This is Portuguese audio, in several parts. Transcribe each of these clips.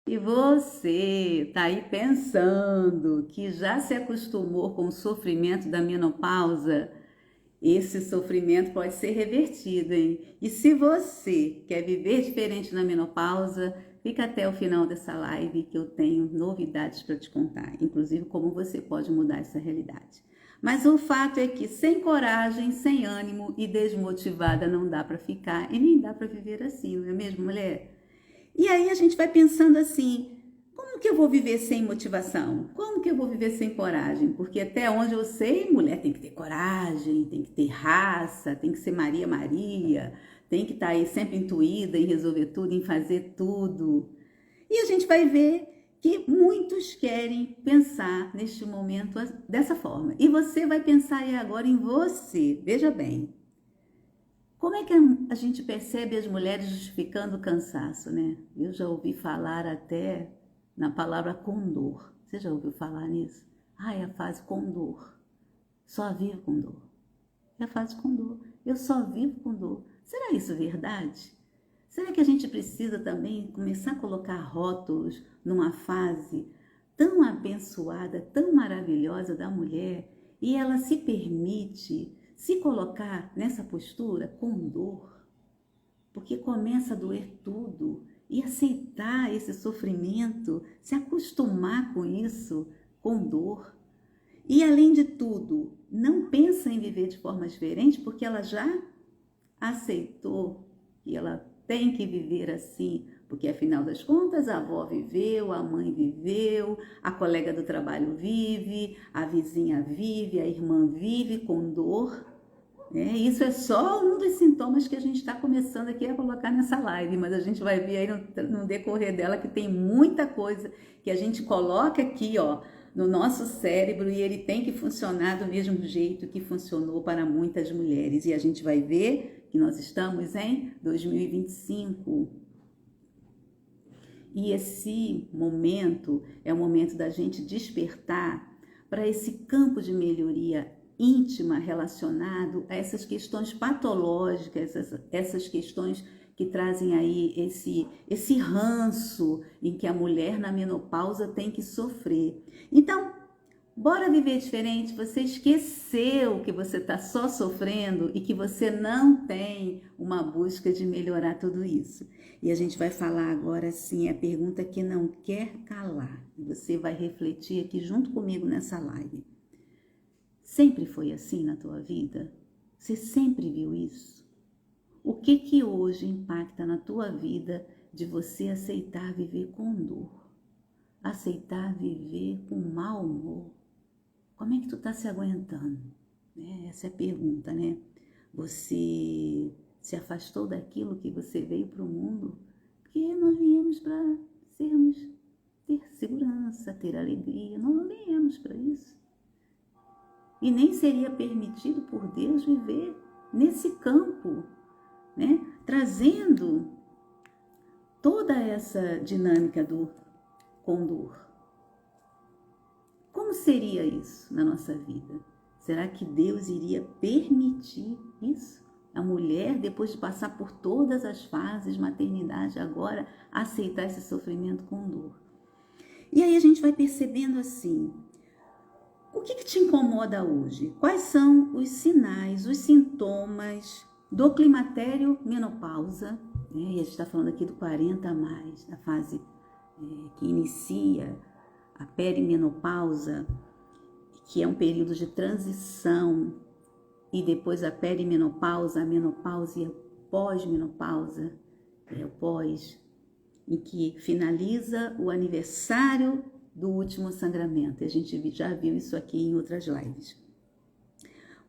E você tá aí pensando que já se acostumou com o sofrimento da menopausa? Esse sofrimento pode ser revertido, hein? E se você quer viver diferente na menopausa, fica até o final dessa live que eu tenho novidades para te contar, inclusive como você pode mudar essa realidade. Mas o fato é que sem coragem, sem ânimo e desmotivada não dá para ficar e nem dá para viver assim, não é mesmo, mulher? E aí a gente vai pensando assim: como que eu vou viver sem motivação? Como que eu vou viver sem coragem? Porque até onde eu sei, mulher tem que ter coragem, tem que ter raça, tem que ser Maria Maria, tem que estar aí sempre intuída em resolver tudo, em fazer tudo. E a gente vai ver que muitos querem pensar neste momento dessa forma. E você vai pensar aí agora em você. Veja bem, como é que a gente percebe as mulheres justificando o cansaço, né? Eu já ouvi falar até na palavra condor. Você já ouviu falar nisso? Ah, é a fase condor. Só vivo com dor. É a fase condor. Eu só vivo com dor. Será isso verdade? Será que a gente precisa também começar a colocar rótulos numa fase tão abençoada, tão maravilhosa da mulher e ela se permite se colocar nessa postura com dor? Porque começa a doer tudo e aceitar esse sofrimento, se acostumar com isso, com dor. E além de tudo, não pensa em viver de forma diferente porque ela já aceitou que ela tem que viver assim, porque afinal das contas a avó viveu, a mãe viveu, a colega do trabalho vive, a vizinha vive, a irmã vive com dor. Isso é só um dos sintomas que a gente está começando aqui a colocar nessa live, mas a gente vai ver aí no decorrer dela que tem muita coisa que a gente coloca aqui, ó, no nosso cérebro e ele tem que funcionar do mesmo jeito que funcionou para muitas mulheres. E a gente vai ver que nós estamos em 2025. E esse momento é o momento da gente despertar para esse campo de melhoria íntima relacionado a essas questões patológicas, essas questões que trazem aí esse ranço em que a mulher na menopausa tem que sofrer. Então, bora viver diferente. Você esqueceu que você está só sofrendo e que você não tem uma busca de melhorar tudo isso. E a gente vai falar agora sim a pergunta que não quer calar. Você vai refletir aqui junto comigo nessa live. Sempre foi assim na tua vida? Você sempre viu isso? O que hoje impacta na tua vida de você aceitar viver com dor? Aceitar viver com mau humor? Como é que tu tá se aguentando? Essa é a pergunta, né? Você se afastou daquilo que você veio para o mundo? Porque nós viemos para ter segurança, ter alegria. Nós não viemos para isso. E nem seria permitido por Deus viver nesse campo, né? Trazendo toda essa dinâmica do condor. Como seria isso na nossa vida? Será que Deus iria permitir isso? A mulher, depois de passar por todas as fases, maternidade, agora aceitar esse sofrimento com dor. E aí a gente vai percebendo assim, o que te incomoda hoje? Quais são os sinais, os sintomas do climatério menopausa? E a gente está falando aqui do 40 a mais, da fase que inicia a perimenopausa, que é um período de transição, e depois a perimenopausa, a menopausa e a pós-menopausa, o pós, em que finaliza o aniversário do último sangramento. A gente já viu isso aqui em outras lives.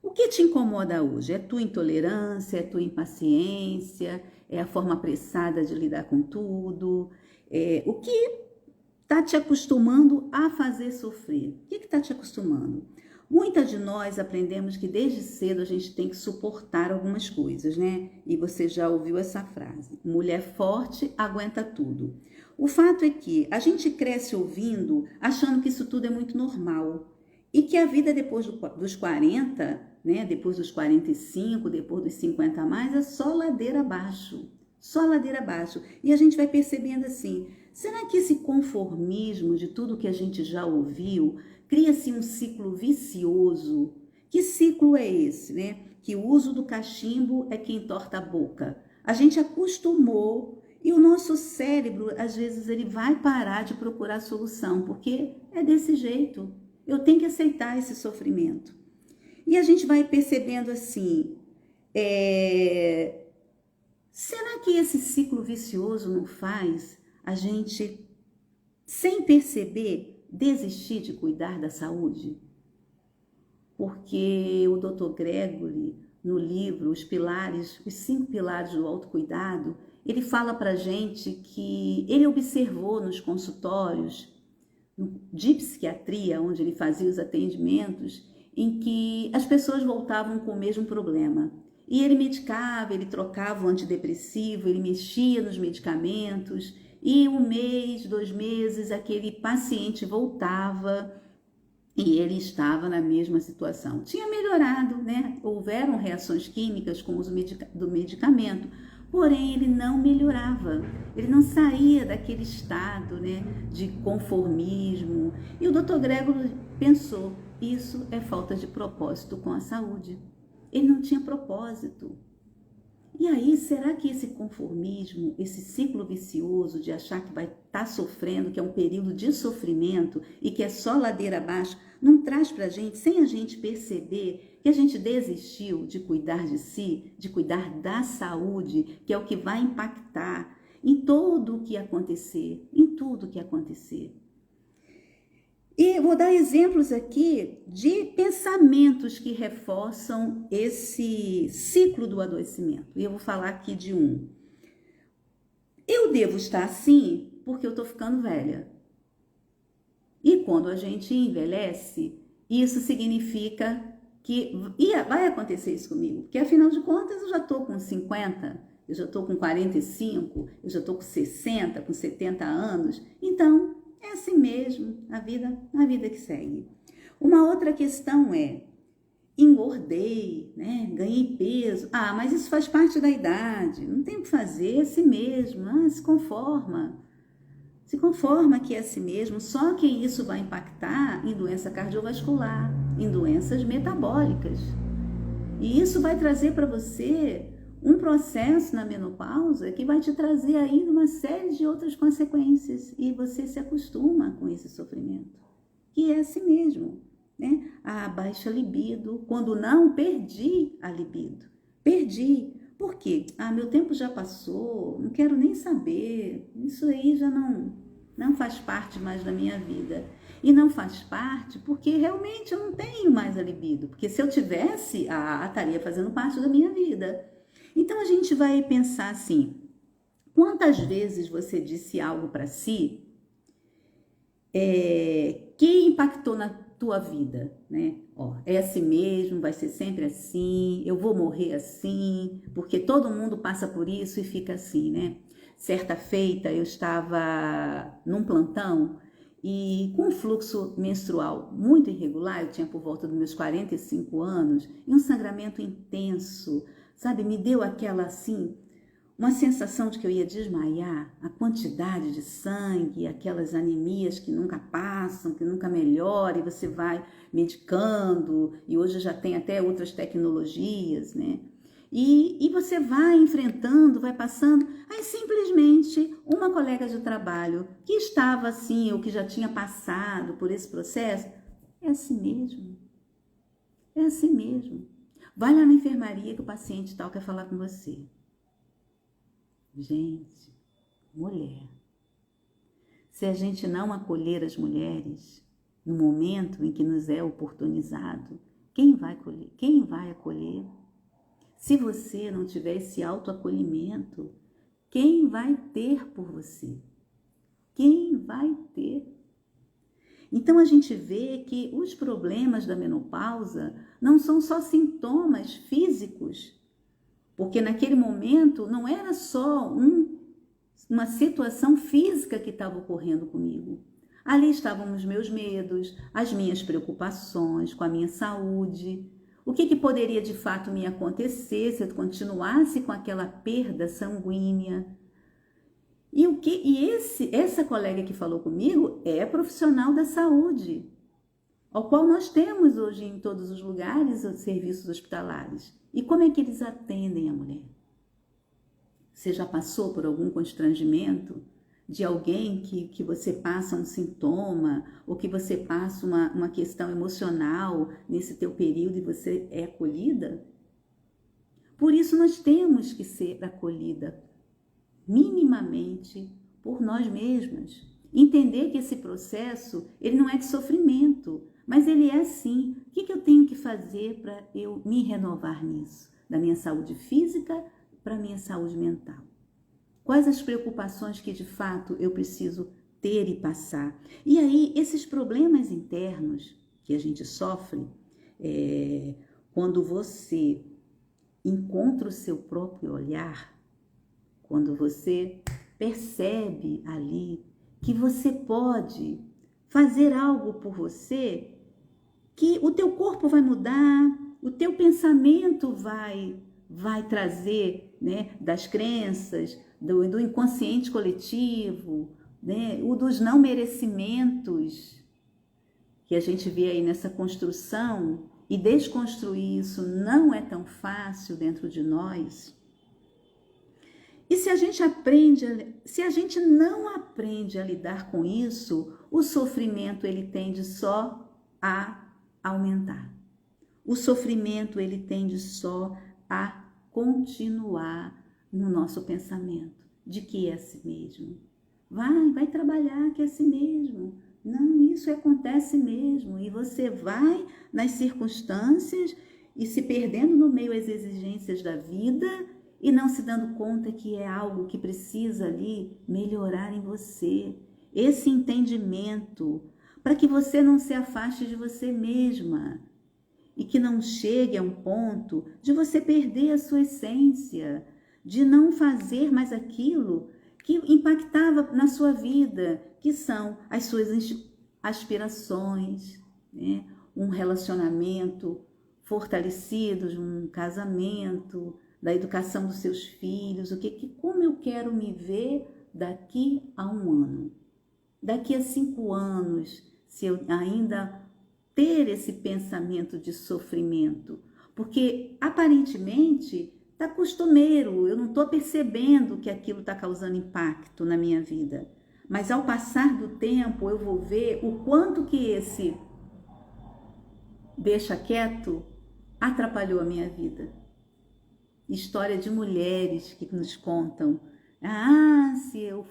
O que te incomoda hoje? É tua intolerância, é tua impaciência, é a forma apressada de lidar com tudo? O que está te acostumando a fazer sofrer? O que está te acostumando? Muitas de nós aprendemos que desde cedo a gente tem que suportar algumas coisas, né? E você já ouviu essa frase: mulher forte aguenta tudo. O fato é que a gente cresce ouvindo, achando que isso tudo é muito normal. E que a vida depois dos 40, né? Depois dos 45, depois dos 50 a mais, é só ladeira abaixo. Só ladeira abaixo. E a gente vai percebendo assim, Será que esse conformismo de tudo que a gente já ouviu cria-se um ciclo vicioso? Que ciclo é esse, né? Que o uso do cachimbo é quem entorta a boca. A gente acostumou e o nosso cérebro, às vezes, ele vai parar de procurar solução, porque é desse jeito. Eu tenho que aceitar esse sofrimento. E a gente vai percebendo assim, será que esse ciclo vicioso não faz a gente, sem perceber, desistir de cuidar da saúde? Porque o Dr. Gregory, no livro Os 5 Pilares do Autocuidado, ele fala pra gente que ele observou nos consultórios de psiquiatria, onde ele fazia os atendimentos, em que as pessoas voltavam com o mesmo problema. E ele medicava, ele trocava o antidepressivo, ele mexia nos medicamentos, e 1 mês, 2 meses, aquele paciente voltava e ele estava na mesma situação. Tinha melhorado, né? Houveram reações químicas com o uso do medicamento, porém ele não melhorava, ele não saía daquele estado, né, de conformismo. E o Dr. Gregory pensou, isso é falta de propósito com a saúde. Ele não tinha propósito. E aí, será que esse conformismo, esse ciclo vicioso de achar que vai estar sofrendo, que é um período de sofrimento e que é só ladeira abaixo, não traz para a gente, sem a gente perceber, que a gente desistiu de cuidar de si, de cuidar da saúde, que é o que vai impactar em tudo o que acontecer, em tudo que acontecer. E vou dar exemplos aqui de pensamentos que reforçam esse ciclo do adoecimento. E eu vou falar aqui de um. Eu devo estar assim porque eu estou ficando velha. E quando a gente envelhece, isso significa que vai acontecer isso comigo. Porque afinal de contas eu já estou com 50, eu já estou com 45, eu já estou com 60, com 70 anos. Então, é assim mesmo, a vida que segue. Uma outra questão é, engordei, né? Ganhei peso. Ah, mas isso faz parte da idade, não tem o que fazer, é assim mesmo. Ah, se conforma que é assim mesmo, só que isso vai impactar em doença cardiovascular, em doenças metabólicas. E isso vai trazer para você um processo na menopausa que vai te trazer ainda uma série de outras consequências e você se acostuma com esse sofrimento, que é assim mesmo, né? A baixa libido, quando não, perdi a libido, perdi. Por quê? Ah, meu tempo já passou, não quero nem saber, isso aí já não faz parte mais da minha vida. E não faz parte porque realmente eu não tenho mais a libido, porque se eu tivesse, estaria fazendo parte da minha vida. Então a gente vai pensar assim, quantas vezes você disse algo para si que impactou na tua vida, né? Ó, é assim mesmo, vai ser sempre assim, eu vou morrer assim, porque todo mundo passa por isso e fica assim, né? Certa feita eu estava num plantão e com um fluxo menstrual muito irregular, eu tinha por volta dos meus 45 anos, e um sangramento intenso, sabe? Me deu aquela assim, uma sensação de que eu ia desmaiar, a quantidade de sangue, aquelas anemias que nunca passam, que nunca melhoram, e você vai medicando, e hoje já tem até outras tecnologias, né? E você vai enfrentando, vai passando, aí simplesmente uma colega de trabalho que estava assim, ou que já tinha passado por esse processo, é assim mesmo, é assim mesmo. Vai lá na enfermaria que o paciente tal quer falar com você. Gente, mulher, se a gente não acolher as mulheres no momento em que nos é oportunizado, quem vai acolher? Quem vai acolher? Se você não tiver esse autoacolhimento, quem vai ter por você? Quem vai ter? Então a gente vê que os problemas da menopausa não são só sintomas físicos, porque naquele momento não era só uma situação física que estava ocorrendo comigo. Ali estavam os meus medos, as minhas preocupações com a minha saúde, o que poderia de fato me acontecer se eu continuasse com aquela perda sanguínea. Essa colega que falou comigo é profissional da saúde, ao qual nós temos hoje em todos os lugares os serviços hospitalares. E como é que eles atendem a mulher? Você já passou por algum constrangimento de alguém que você passa um sintoma ou que você passa uma questão emocional nesse teu período e você é acolhida? Por isso nós temos que ser acolhida minimamente por nós mesmas. Entender que esse processo, ele não é de sofrimento, mas ele é sim. O que eu tenho que fazer para eu me renovar nisso? Da minha saúde física para a minha saúde mental. Quais as preocupações que de fato eu preciso ter e passar? E aí, esses problemas internos que a gente sofre, quando você encontra o seu próprio olhar, quando você percebe ali que você pode fazer algo por você, que o teu corpo vai mudar, o teu pensamento vai trazer, né, das crenças, do inconsciente coletivo, né, o dos não merecimentos que a gente vê aí nessa construção, e desconstruir isso não é tão fácil dentro de nós. E se a gente não aprende a lidar com isso, o sofrimento ele tende só a aumentar. O sofrimento ele tende só a continuar no nosso pensamento de que é assim mesmo. Vai trabalhar que é assim mesmo. Não, isso acontece mesmo. E você vai nas circunstâncias e se perdendo no meio às exigências da vida e não se dando conta que é algo que precisa ali melhorar em você. Esse entendimento, para que você não se afaste de você mesma e que não chegue a um ponto de você perder a sua essência, de não fazer mais aquilo que impactava na sua vida, que são as suas aspirações, né? Um relacionamento fortalecido, um casamento, da educação dos seus filhos, como eu quero me ver daqui a 1 ano, daqui a 5 anos, se eu ainda ter esse pensamento de sofrimento, porque aparentemente está costumeiro, eu não estou percebendo que aquilo está causando impacto na minha vida, mas ao passar do tempo eu vou ver o quanto que esse deixa quieto atrapalhou a minha vida. História de mulheres que nos contam: se eu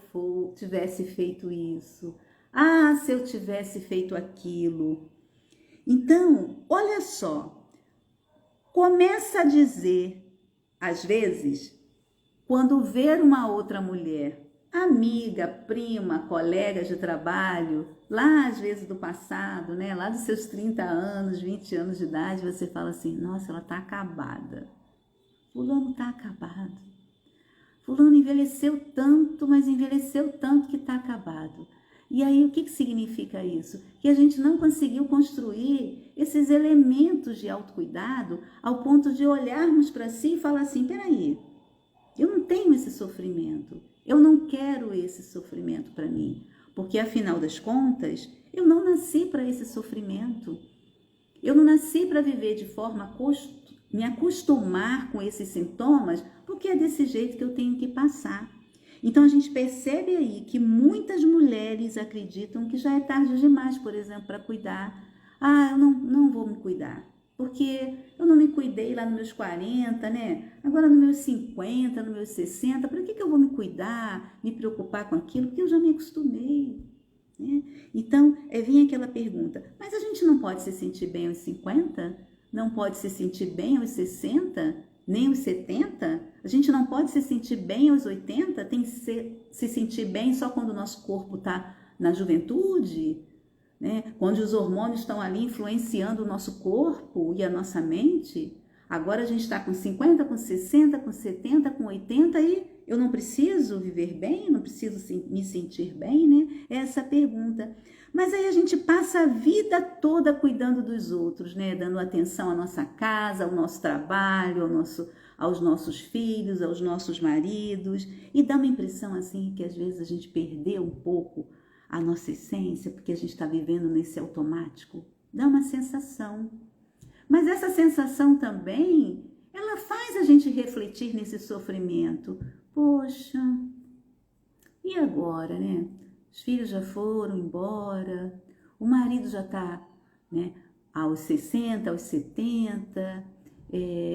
tivesse feito isso, se eu tivesse feito aquilo. Então, olha só, começa a dizer, às vezes, quando ver uma outra mulher, amiga, prima, colega de trabalho, lá às vezes do passado, né, lá dos seus 30 anos, 20 anos de idade, você fala assim: nossa, ela tá acabada. Fulano está acabado. Fulano envelheceu tanto, mas envelheceu tanto que está acabado. E aí, o que significa isso? Que a gente não conseguiu construir esses elementos de autocuidado ao ponto de olharmos para si e falar assim: peraí, eu não tenho esse sofrimento, eu não quero esse sofrimento para mim, porque afinal das contas, eu não nasci para esse sofrimento. Eu não nasci para viver de forma me acostumar com esses sintomas, porque é desse jeito que eu tenho que passar. Então a gente percebe aí que muitas mulheres acreditam que já é tarde demais, por exemplo, para cuidar. Eu não vou me cuidar, porque eu não me cuidei lá nos meus 40, né? Agora nos meus 50, nos meus 60, para que eu vou me cuidar, me preocupar com aquilo? Porque eu já me acostumei. Né? Então, vem aquela pergunta: mas a gente não pode se sentir bem aos 50? Não pode se sentir bem aos 60, nem aos 70? A gente não pode se sentir bem aos 80? Tem que se sentir bem só quando o nosso corpo está na juventude? Né? Quando os hormônios estão ali influenciando o nosso corpo e a nossa mente? Agora a gente está com 50, com 60, com 70, com 80 e eu não preciso viver bem? Não preciso me sentir bem? Né? É essa a pergunta. Mas aí a gente passa a vida toda cuidando dos outros, né? Dando atenção à nossa casa, ao nosso trabalho, aos nossos filhos, aos nossos maridos, e dá uma impressão assim que às vezes a gente perdeu um pouco a nossa essência, porque a gente está vivendo nesse automático. Dá uma sensação. Mas essa sensação também, ela faz a gente refletir nesse sofrimento. Poxa, e agora, né? Os filhos já foram embora, o marido já está, né, aos 60, aos 70,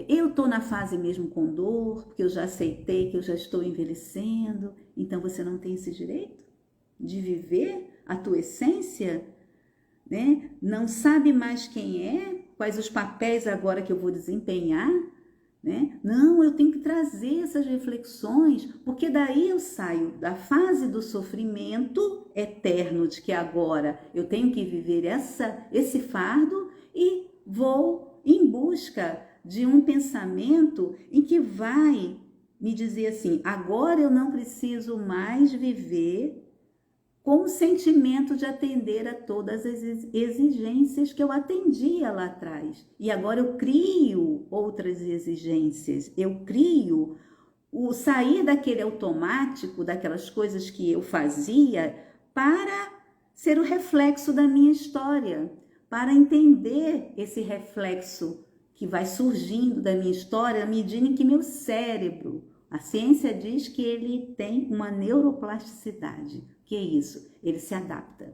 eu estou na fase mesmo com dor, porque eu já aceitei que eu já estou envelhecendo. Então você não tem esse direito de viver a tua essência, né? Não sabe mais quem é, quais os papéis agora que eu vou desempenhar, né? Não, eu tenho que trazer essas reflexões, porque daí eu saio da fase do sofrimento eterno, de que agora eu tenho que viver esse fardo, e vou em busca de um pensamento em que vai me dizer assim: agora eu não preciso mais viver com o sentimento de atender a todas as exigências que eu atendia lá atrás. E agora eu crio outras exigências, eu crio o sair daquele automático, daquelas coisas que eu fazia, para ser o reflexo da minha história, para entender esse reflexo que vai surgindo da minha história à medida em que meu cérebro, a ciência diz que ele tem uma neuroplasticidade. O que é isso? Ele se adapta.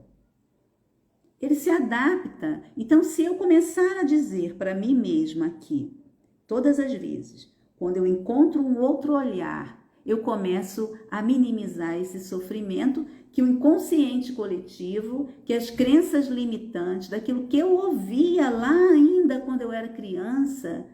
Ele se adapta. Então, se eu começar a dizer para mim mesma aqui, todas as vezes, quando eu encontro um outro olhar, eu começo a minimizar esse sofrimento que o inconsciente coletivo, que as crenças limitantes, daquilo que eu ouvia lá ainda quando eu era criança,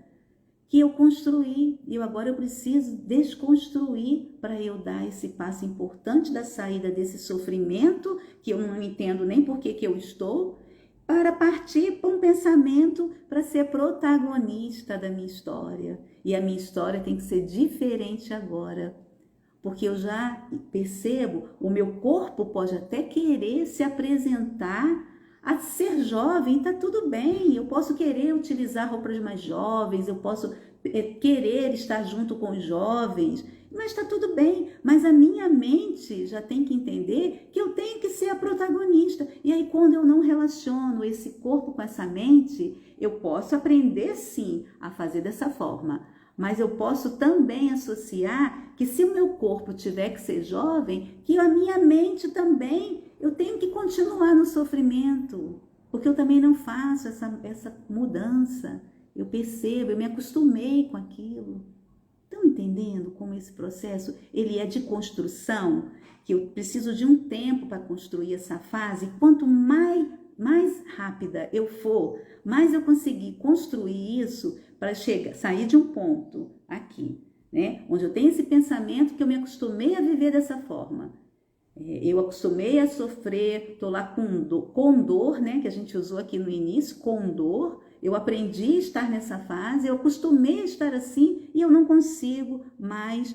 que eu construí, e agora eu preciso desconstruir para eu dar esse passo importante da saída desse sofrimento, que eu não entendo nem por que eu estou, para partir para um pensamento para ser protagonista da minha história. E a minha história tem que ser diferente agora, porque eu já percebo, o meu corpo pode até querer se apresentar a ser jovem, está tudo bem, eu posso querer utilizar roupas mais jovens, eu posso querer estar junto com os jovens, mas está tudo bem, mas a minha mente já tem que entender que eu tenho que ser a protagonista. E aí, quando eu não relaciono esse corpo com essa mente, eu posso aprender sim a fazer dessa forma, mas eu posso também associar que se o meu corpo tiver que ser jovem, que a minha mente também, eu tenho que continuar no sofrimento, porque eu também não faço essa mudança. Eu percebo, eu me acostumei com aquilo. Estão entendendo como esse processo ele é de construção? Que eu preciso de um tempo para construir essa fase. Quanto mais rápida eu for, mais eu conseguir construir isso para sair de um ponto aqui, né? Onde eu tenho esse pensamento que eu me acostumei a viver dessa forma. Eu acostumei a sofrer, estou lá com dor, né? Que a gente usou aqui no início, com dor. Eu aprendi a estar nessa fase, eu acostumei a estar assim e eu não consigo mais.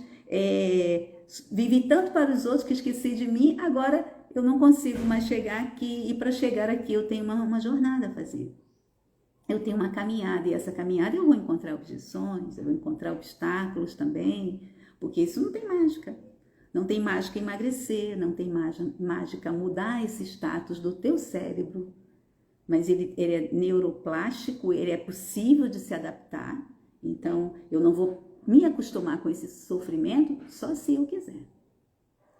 Vivi tanto para os outros que esqueci de mim, agora eu não consigo mais chegar aqui. E para chegar aqui eu tenho uma jornada a fazer. Eu tenho uma caminhada, e essa caminhada eu vou encontrar objeções, eu vou encontrar obstáculos também, porque isso não tem mágica. Não tem mágica emagrecer, não tem mágica mudar esse status do teu cérebro, mas ele é neuroplástico, ele é possível de se adaptar. Então, eu não vou me acostumar com esse sofrimento só se eu quiser.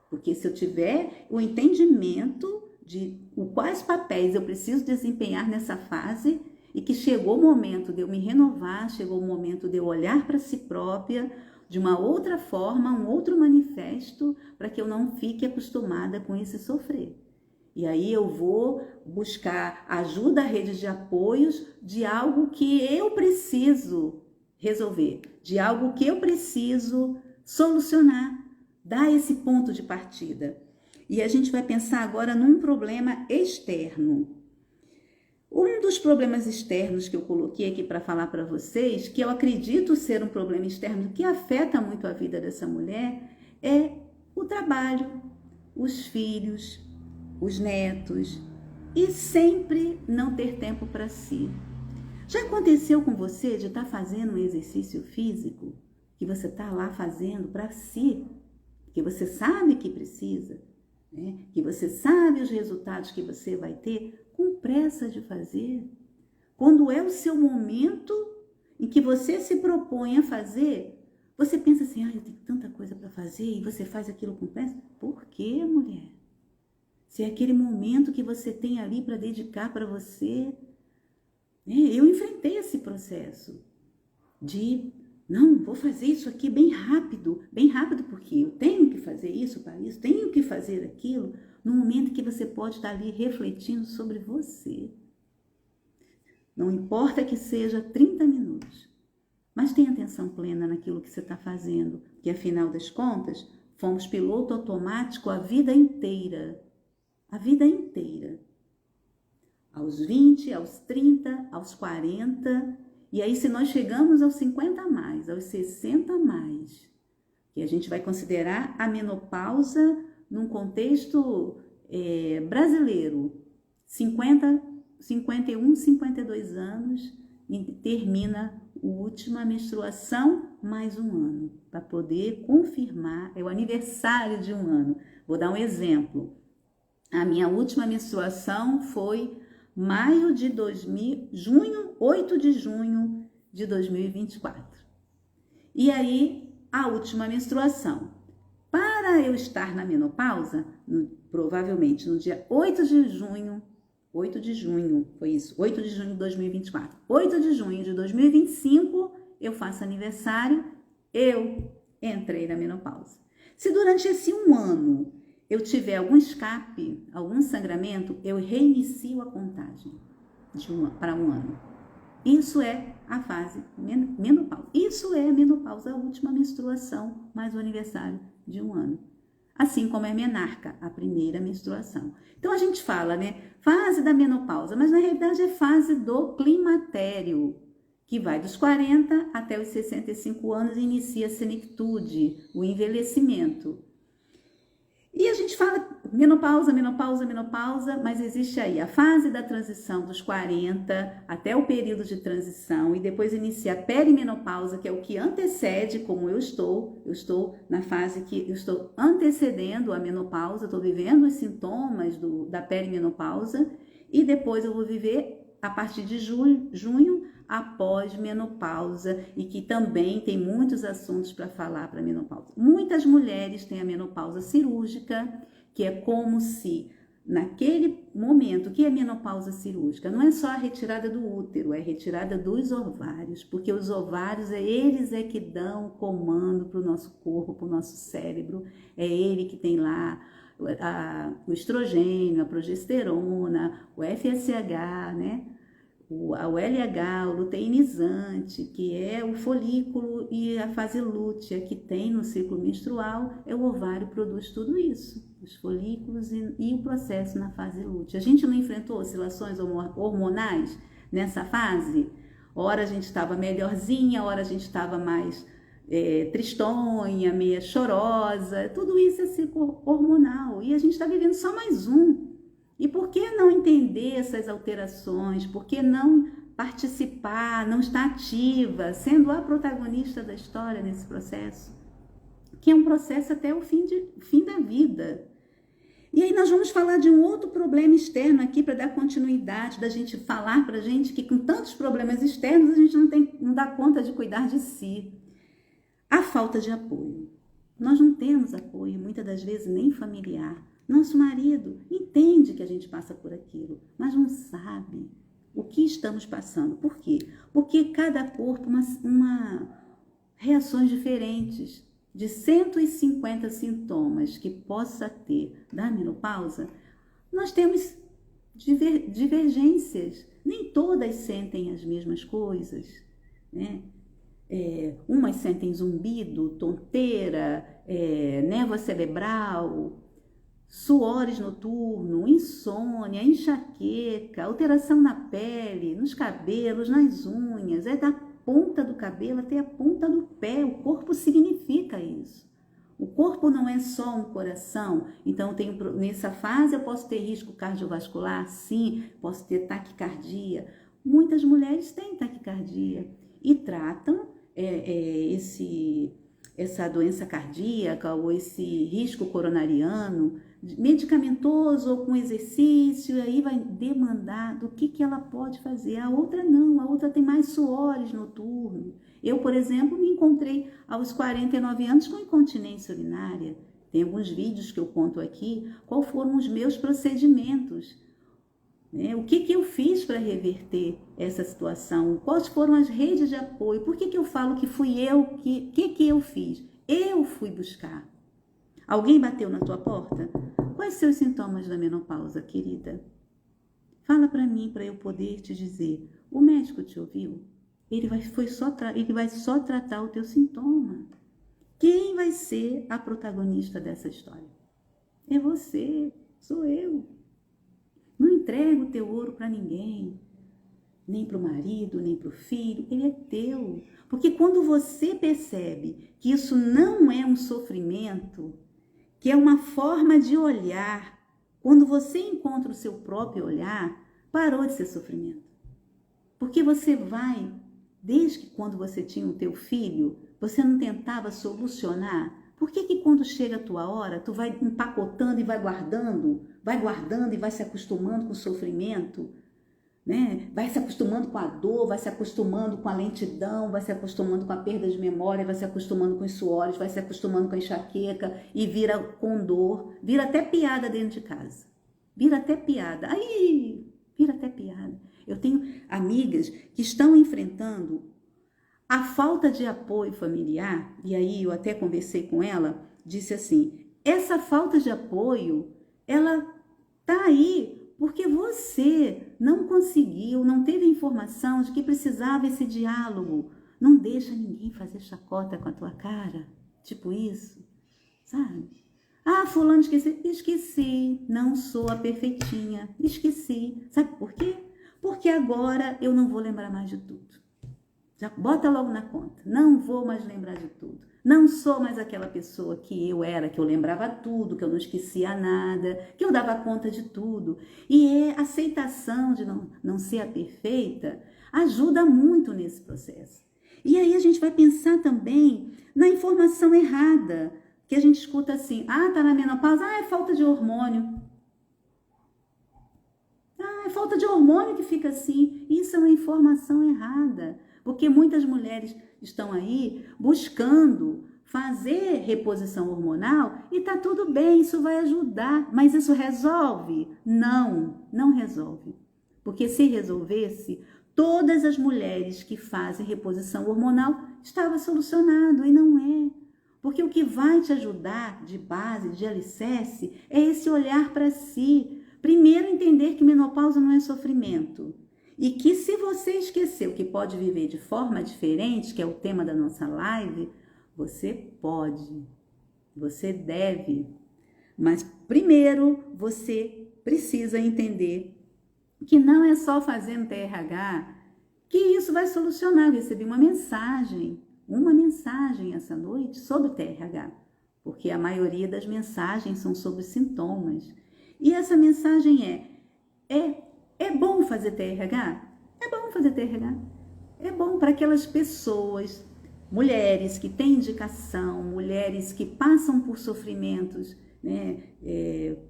Porque se eu tiver o entendimento de quais papéis eu preciso desempenhar nessa fase, e que chegou o momento de eu me renovar, chegou o momento de eu olhar para si própria de uma outra forma, um outro manifesto, para que eu não fique acostumada com esse sofrer. E aí eu vou buscar ajuda, rede de apoios de algo que eu preciso resolver, de algo que eu preciso solucionar, dar esse ponto de partida. E a gente vai pensar agora num problema externo. Um dos problemas externos que eu coloquei aqui para falar para vocês, que eu acredito ser um problema externo que afeta muito a vida dessa mulher, é o trabalho, os filhos, os netos e sempre não ter tempo para si. Já aconteceu com você de estar fazendo um exercício físico que você está lá fazendo para si, que você sabe que precisa, né? Que você sabe os resultados que você vai ter, com pressa de fazer. Quando é o seu momento em que você se propõe a fazer, você pensa assim, eu tenho tanta coisa para fazer, e você faz aquilo com pressa. Por quê, mulher? Se é aquele momento que você tem ali para dedicar para você. Eu enfrentei esse processo de, não, vou fazer isso aqui bem rápido porque eu tenho que fazer isso para isso, tenho que fazer aquilo, no momento que você pode estar ali refletindo sobre você. Não importa que seja 30 minutos, mas tenha atenção plena naquilo que você está fazendo, que afinal das contas, fomos piloto automático a vida inteira. A vida inteira. Aos 20, aos 30, aos 40, e aí se nós chegamos aos 50 a mais, aos 60 a mais, que a gente vai considerar a menopausa num contexto brasileiro, 50, 51, 52 anos, e termina a última menstruação mais um ano, para poder confirmar, é o aniversário de um ano. Vou dar um exemplo. A minha última menstruação foi 8 de junho de 2024. E aí, a última menstruação. Para eu estar na menopausa, provavelmente no dia 8 de junho, foi isso, 8 de junho de 2024. 8 de junho de 2025, eu faço aniversário, eu entrei na menopausa. Se durante esse um ano eu tiver algum escape, algum sangramento, eu reinicio a contagem para um ano. Isso é a fase menopausa. Isso é a menopausa, a última menstruação, mais o aniversário de um ano. Assim como é menarca, a primeira menstruação. Então a gente fala, né, fase da menopausa, mas na realidade é fase do climatério, que vai dos 40 até os 65 anos e inicia a senectude, o envelhecimento. E a gente fala menopausa, mas existe aí a fase da transição dos 40 até o período de transição e depois inicia a perimenopausa, que é o que antecede, como eu estou na fase que eu estou antecedendo a menopausa, estou vivendo os sintomas da perimenopausa e depois eu vou viver a partir de junho após menopausa e que também tem muitos assuntos para falar para a menopausa. Muitas mulheres têm a menopausa cirúrgica, que é como se naquele momento, que é menopausa cirúrgica, não é só a retirada do útero, é a retirada dos ovários, porque os ovários, eles que dão o comando para o nosso corpo, para o nosso cérebro, é ele que tem lá o estrogênio, a progesterona, o FSH, né? O LH, o luteinizante, que é o folículo, e a fase lútea que tem no ciclo menstrual, o ovário produz tudo isso, os folículos e o processo na fase lútea. A gente não enfrentou oscilações hormonais nessa fase? Ora a gente estava melhorzinha, ora a gente estava mais tristonha, meia chorosa, tudo isso é ciclo hormonal, e a gente está vivendo só mais um. E por que não entender essas alterações? Por que não participar, não estar ativa, sendo a protagonista da história nesse processo? Que é um processo até o fim da vida. E aí nós vamos falar de um outro problema externo aqui para dar continuidade, da gente falar para a gente que com tantos problemas externos a gente não dá conta de cuidar de si. A falta de apoio. Nós não temos apoio, muitas das vezes nem familiar. Nosso marido entende que a gente passa por aquilo, mas não sabe o que estamos passando. Por quê? Porque cada corpo reações diferentes. De 150 sintomas que possa ter da menopausa, nós temos divergências. Nem todas sentem as mesmas coisas, né? Umas sentem zumbido, tonteira, névoa cerebral, suores noturnos, insônia, enxaqueca, alteração na pele, nos cabelos, nas unhas, da ponta do cabelo até a ponta do pé. O corpo significa isso. O corpo não é só um coração. Então, nessa fase eu posso ter risco cardiovascular? Sim. Posso ter taquicardia? Muitas mulheres têm taquicardia e tratam essa doença cardíaca ou esse risco coronariano, medicamentoso ou com exercício, aí vai demandar do que ela pode fazer. A outra não, a outra tem mais suores noturnos. Eu, por exemplo, me encontrei aos 49 anos com incontinência urinária. Tem alguns vídeos que eu conto aqui, quais foram os meus procedimentos, né? O que eu fiz para reverter essa situação? Quais foram as redes de apoio? Por que eu falo que fui eu? O que eu fiz? Eu fui buscar. Alguém bateu na tua porta? Quais são os sintomas da menopausa, querida? Fala para mim, para eu poder te dizer. O médico te ouviu? Ele vai só tratar o teu sintoma. Quem vai ser a protagonista dessa história? É você, sou eu. Não entrega o teu ouro para ninguém, nem para o marido, nem para o filho, ele é teu. Porque quando você percebe que isso não é um sofrimento, que é uma forma de olhar, quando você encontra o seu próprio olhar, parou de ser sofrimento. Porque você vai, desde que quando você tinha o teu filho, você não tentava solucionar? Por que quando chega a tua hora, tu vai empacotando e vai guardando e vai se acostumando com o sofrimento, né? Vai se acostumando com a dor, vai se acostumando com a lentidão, vai se acostumando com a perda de memória, vai se acostumando com os suores, vai se acostumando com a enxaqueca e vira com dor, vira até piada dentro de casa. Vira até piada. Aí, vira até piada. Eu tenho amigas que estão enfrentando a falta de apoio familiar, e aí eu até conversei com ela, disse assim, essa falta de apoio, ela tá aí porque você não conseguiu, não teve informação de que precisava esse diálogo. Não deixa ninguém fazer chacota com a tua cara, tipo isso, sabe? Ah, fulano, esqueci, não sou a perfeitinha, esqueci. Sabe por quê? Porque agora eu não vou lembrar mais de tudo. Já bota logo na conta, não vou mais lembrar de tudo. Não sou mais aquela pessoa que eu era, que eu lembrava tudo, que eu não esquecia nada, que eu dava conta de tudo. E a aceitação de não ser a perfeita ajuda muito nesse processo. E aí a gente vai pensar também na informação errada, que a gente escuta assim, tá na menopausa, é falta de hormônio. É falta de hormônio que fica assim. Isso é uma informação errada. Porque muitas mulheres estão aí buscando fazer reposição hormonal e tá tudo bem, isso vai ajudar. Mas isso resolve? Não resolve. Porque se resolvesse, todas as mulheres que fazem reposição hormonal estava solucionado e não é. Porque o que vai te ajudar de base, de alicerce, é esse olhar para si. Primeiro, entender que menopausa não é sofrimento. E que se você esqueceu que pode viver de forma diferente, que é o tema da nossa live, você pode, você deve. Mas primeiro você precisa entender que não é só fazendo TRH que isso vai solucionar. Eu recebi uma mensagem essa noite sobre TRH, porque a maioria das mensagens são sobre sintomas. E essa mensagem é bom fazer TRH? É bom fazer TRH. É bom para aquelas pessoas, mulheres que têm indicação, mulheres que passam por sofrimentos, né,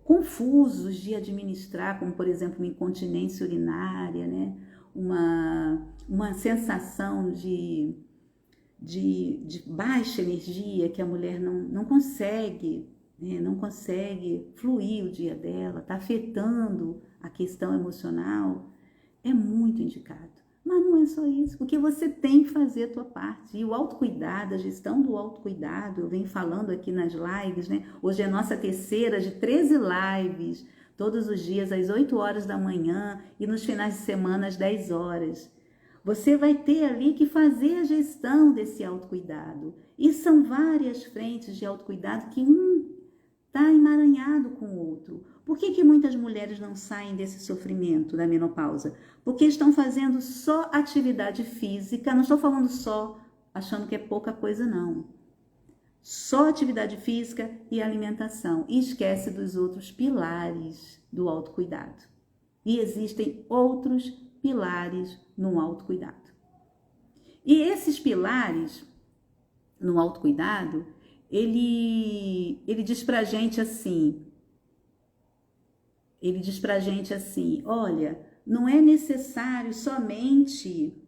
confusos de administrar, como por exemplo uma incontinência urinária, né, uma sensação de baixa energia que a mulher não consegue, né, não consegue fluir o dia dela, está afetando a questão emocional, é muito indicado. Mas não é só isso, porque você tem que fazer a tua parte. E o autocuidado, a gestão do autocuidado, eu venho falando aqui nas lives, né? Hoje é a nossa terceira de 13 lives, todos os dias às 8 horas da manhã e nos finais de semana às 10 horas. Você vai ter ali que fazer a gestão desse autocuidado. E são várias frentes de autocuidado que está emaranhado com o outro. Por que muitas mulheres não saem desse sofrimento da menopausa? Porque estão fazendo só atividade física, não estou falando só achando que é pouca coisa, não. Só atividade física e alimentação. E esquece dos outros pilares do autocuidado. E existem outros pilares no autocuidado. E esses pilares no autocuidado, ele diz pra gente assim, olha, não é necessário somente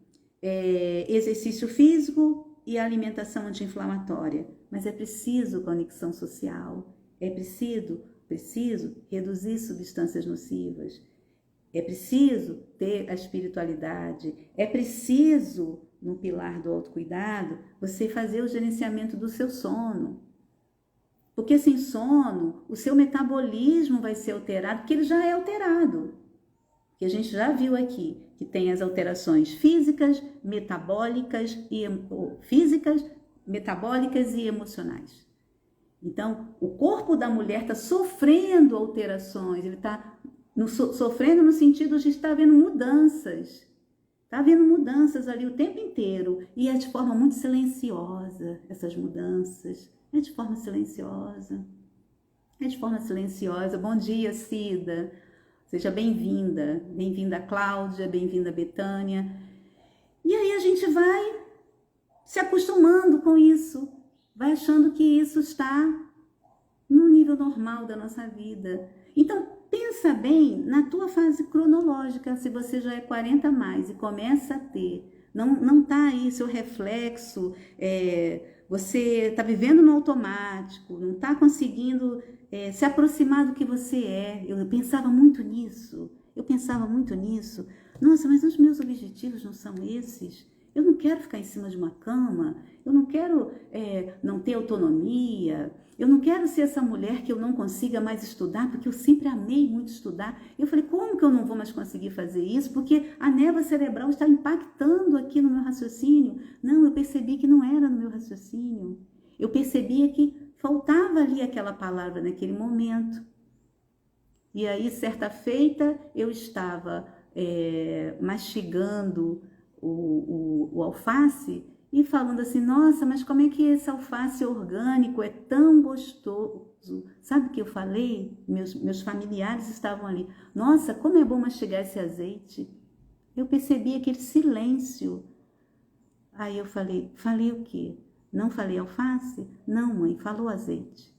exercício físico e alimentação anti-inflamatória, mas é preciso conexão social, é preciso reduzir substâncias nocivas, é preciso ter a espiritualidade, é preciso, no pilar do autocuidado, você fazer o gerenciamento do seu sono. Porque sem sono, o seu metabolismo vai ser alterado, porque ele já é alterado. Que a gente já viu aqui, que tem as alterações físicas, metabólicas e emocionais. Então, o corpo da mulher está sofrendo alterações, ele está sofrendo no sentido de estar havendo mudanças. Está havendo mudanças ali o tempo inteiro e é de forma muito silenciosa, essas mudanças. É de forma silenciosa. Bom dia, Cida. Seja bem-vinda. Bem-vinda, Cláudia. Bem-vinda, Betânia. E aí a gente vai se acostumando com isso. Vai achando que isso está no nível normal da nossa vida. Então, pensa bem na tua fase cronológica, se você já é 40 a mais e começa a ter, não está aí seu reflexo, você está vivendo no automático, não está conseguindo se aproximar do que você é. Eu pensava muito nisso. Nossa, mas os meus objetivos não são esses. Eu não quero ficar em cima de uma cama, eu não quero não ter autonomia, eu não quero ser essa mulher que eu não consiga mais estudar, porque eu sempre amei muito estudar. Eu falei, como que eu não vou mais conseguir fazer isso? Porque a névoa cerebral está impactando aqui no meu raciocínio. Não, eu percebi que não era no meu raciocínio. Eu percebia que faltava ali aquela palavra naquele momento. E aí, certa feita, eu estava mastigando o alface e falando assim, nossa, mas como é que esse alface orgânico é tão gostoso? Sabe o que eu falei? Meus familiares estavam ali. Nossa, como é bom mastigar esse azeite. Eu percebi aquele silêncio. Aí eu falei o quê? Não falei alface? Não, mãe, falou azeite.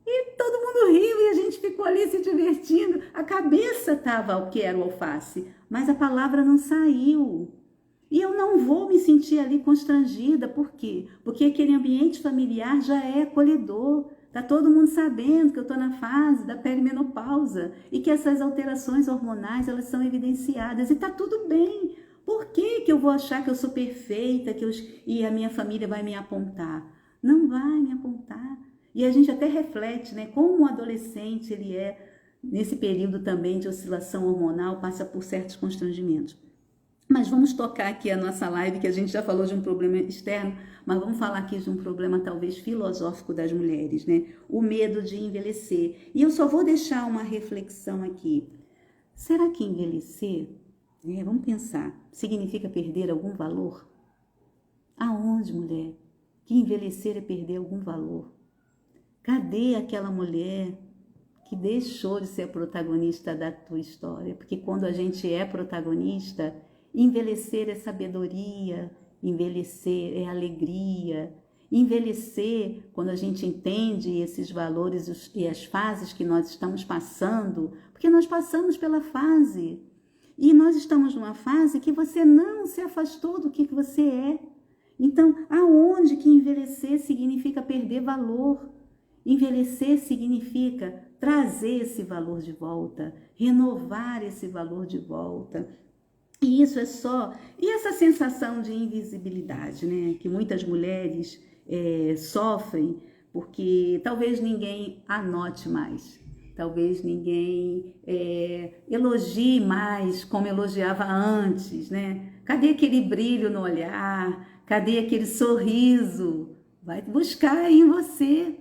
E todo mundo riu e a gente ficou ali se divertindo. A cabeça estava o que era o alface, mas a palavra não saiu. E eu não vou me sentir ali constrangida. Por quê? Porque aquele ambiente familiar já é acolhedor. Está todo mundo sabendo que eu estou na fase da perimenopausa e que essas alterações hormonais elas são evidenciadas. E está tudo bem. Por que eu vou achar que eu sou perfeita e a minha família vai me apontar? Não vai me apontar. E a gente até reflete, né? Como o adolescente ele nesse período também de oscilação hormonal, passa por certos constrangimentos. Mas vamos tocar aqui a nossa live, que a gente já falou de um problema externo, mas vamos falar aqui de um problema talvez filosófico das mulheres, né? O medo de envelhecer. E eu só vou deixar uma reflexão aqui. Será que envelhecer, vamos pensar, significa perder algum valor? Aonde, mulher? Que envelhecer é perder algum valor? Cadê aquela mulher que deixou de ser a protagonista da tua história? Porque quando a gente é protagonista, envelhecer é sabedoria, envelhecer é alegria. Envelhecer, quando a gente entende esses valores e as fases que nós estamos passando, porque nós passamos pela fase. E nós estamos numa fase que você não se afastou do que você é. Então, aonde que envelhecer significa perder valor? Envelhecer significa trazer esse valor de volta, renovar esse valor de volta. E isso é só... E essa sensação de invisibilidade, né? Que muitas mulheres sofrem, porque talvez ninguém anote mais. Talvez ninguém elogie mais como elogiava antes, né? Cadê aquele brilho no olhar? Cadê aquele sorriso? Vai buscar aí em você,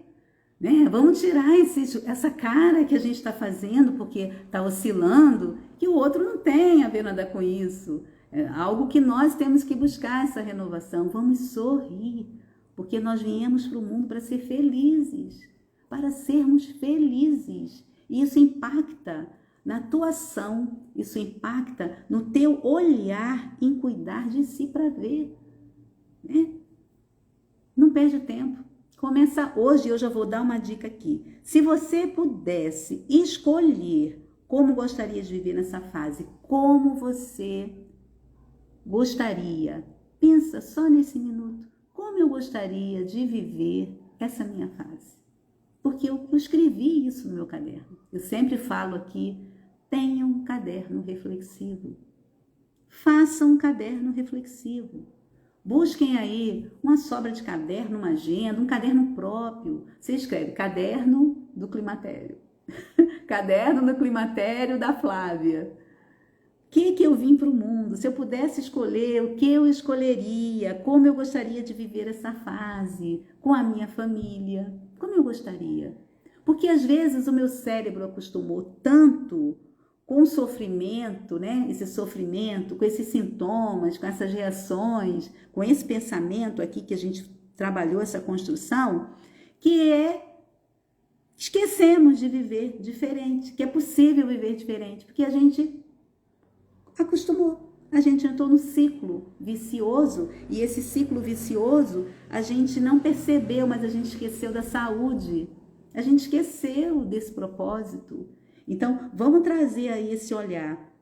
né? Vamos tirar essa cara que a gente está fazendo porque está oscilando, que o outro não tem a ver nada com isso. É algo que nós temos que buscar, essa renovação. Vamos sorrir, porque nós viemos para o mundo para ser felizes, para sermos felizes. E isso impacta na tua ação, isso impacta no teu olhar em cuidar de si para ver. né? Não perde tempo. Começa hoje, eu já vou dar uma dica aqui. Se você pudesse escolher como gostaria de viver nessa fase, como você gostaria, pensa só nesse minuto, como eu gostaria de viver essa minha fase. Porque eu escrevi isso no meu caderno. Eu sempre falo aqui, tenha um caderno reflexivo. Faça um caderno reflexivo. Busquem aí uma sobra de caderno, uma agenda, um caderno próprio. Você escreve caderno do climatério. Caderno do climatério da Flávia. O que eu vim para o mundo? Se eu pudesse escolher, o que eu escolheria? Como eu gostaria de viver essa fase? Com a minha família? Como eu gostaria? Porque às vezes o meu cérebro acostumou tanto com o sofrimento, né? Esse sofrimento, com esses sintomas, com essas reações, com esse pensamento aqui que a gente trabalhou, essa construção, que esquecemos de viver diferente, que é possível viver diferente, porque a gente acostumou. A gente entrou no ciclo vicioso, e esse ciclo vicioso a gente não percebeu, mas a gente esqueceu da saúde, a gente esqueceu desse propósito. Então, vamos trazer aí esse olhar.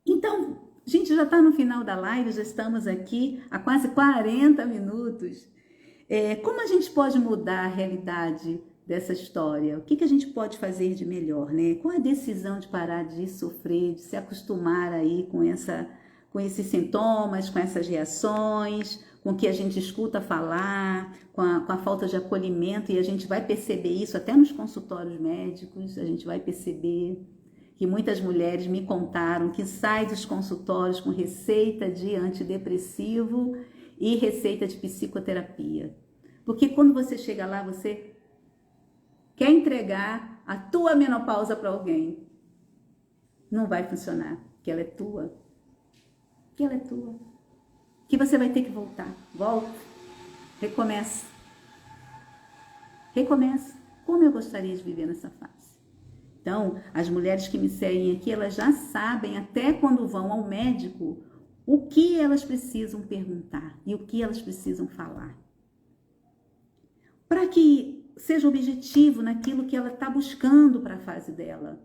Então, a gente já está no final da live, já estamos aqui há quase 40 minutos. Como a gente pode mudar a realidade dessa história? O que a gente pode fazer de melhor, né? Qual a decisão de parar de sofrer, de se acostumar aí com esses sintomas, com essas reações, com o que a gente escuta falar, com a falta de acolhimento, e a gente vai perceber isso até nos consultórios médicos, a gente vai perceber que muitas mulheres me contaram que saem dos consultórios com receita de antidepressivo e receita de psicoterapia. Porque quando você chega lá, você quer entregar a tua menopausa para alguém. Não vai funcionar, porque ela é tua. Que ela é tua. Que você vai ter que voltar. Volta. Recomeça. Recomeça. Como eu gostaria de viver nessa fase? Então, as mulheres que me seguem aqui, elas já sabem, até quando vão ao médico, o que elas precisam perguntar e o que elas precisam falar. Para que seja objetivo naquilo que ela está buscando para a fase dela.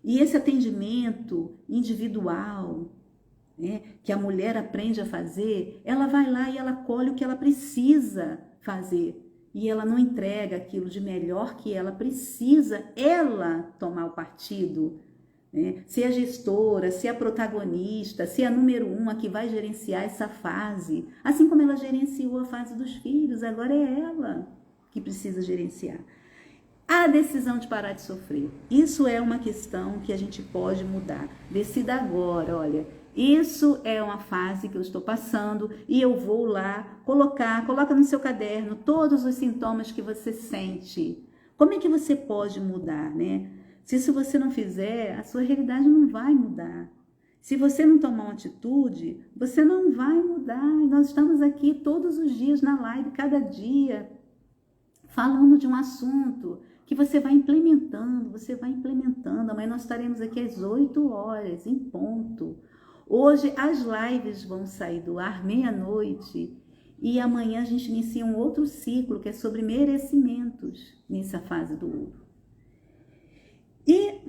E esse atendimento individual, né, que a mulher aprende a fazer, ela vai lá e ela colhe o que ela precisa fazer. E ela não entrega aquilo de melhor que ela precisa, ela tomar o partido. Né? Ser a gestora, ser a protagonista, ser a número 1, a que vai gerenciar essa fase. Assim como ela gerenciou a fase dos filhos, agora é ela que precisa gerenciar. A decisão de parar de sofrer. Isso é uma questão que a gente pode mudar. Decida agora, olha, isso é uma fase que eu estou passando e eu vou lá coloca no seu caderno todos os sintomas que você sente. Como é que você pode mudar, né? Se você não fizer, a sua realidade não vai mudar. Se você não tomar uma atitude, você não vai mudar. E nós estamos aqui todos os dias na live, cada dia, falando de um assunto que você vai implementando. Amanhã nós estaremos aqui às 8 horas, em ponto. Hoje as lives vão sair do ar meia-noite e amanhã a gente inicia um outro ciclo que é sobre merecimentos nessa fase do ouro. E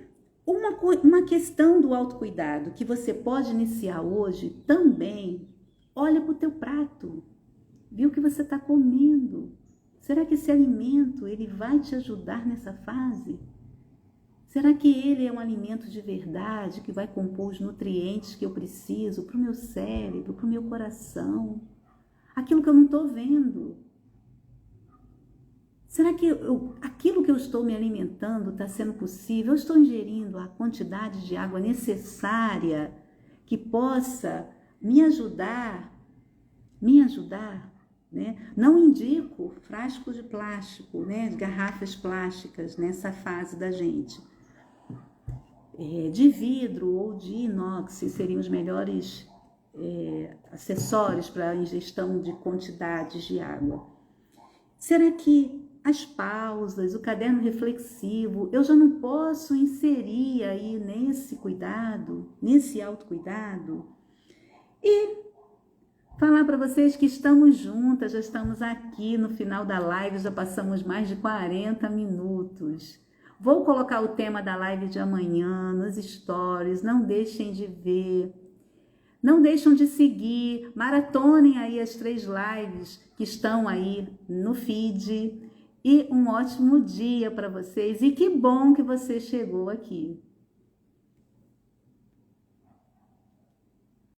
uma questão do autocuidado que você pode iniciar hoje também, olha para o teu prato, viu o que você está comendo. Será que esse alimento ele vai te ajudar nessa fase? Será que ele é um alimento de verdade que vai compor os nutrientes que eu preciso para o meu cérebro, para o meu coração? Aquilo que eu não estou vendo. Será que aquilo que eu estou me alimentando está sendo possível? Eu estou ingerindo a quantidade de água necessária que possa me ajudar? Né? Não indico frascos de plástico, né? Garrafas plásticas nessa fase da gente. De vidro ou de inox seriam os melhores acessórios para a ingestão de quantidades de água. Será que as pausas, o caderno reflexivo, eu já não posso inserir aí nesse cuidado, nesse autocuidado? E Falar para vocês que estamos juntas, já estamos aqui no final da live, já passamos mais de 40 minutos. Vou colocar o tema da live de amanhã nos stories, não deixem de ver. Não deixem de seguir, maratonem aí as 3 lives que estão aí no feed. E um ótimo dia para vocês. E que bom que você chegou aqui.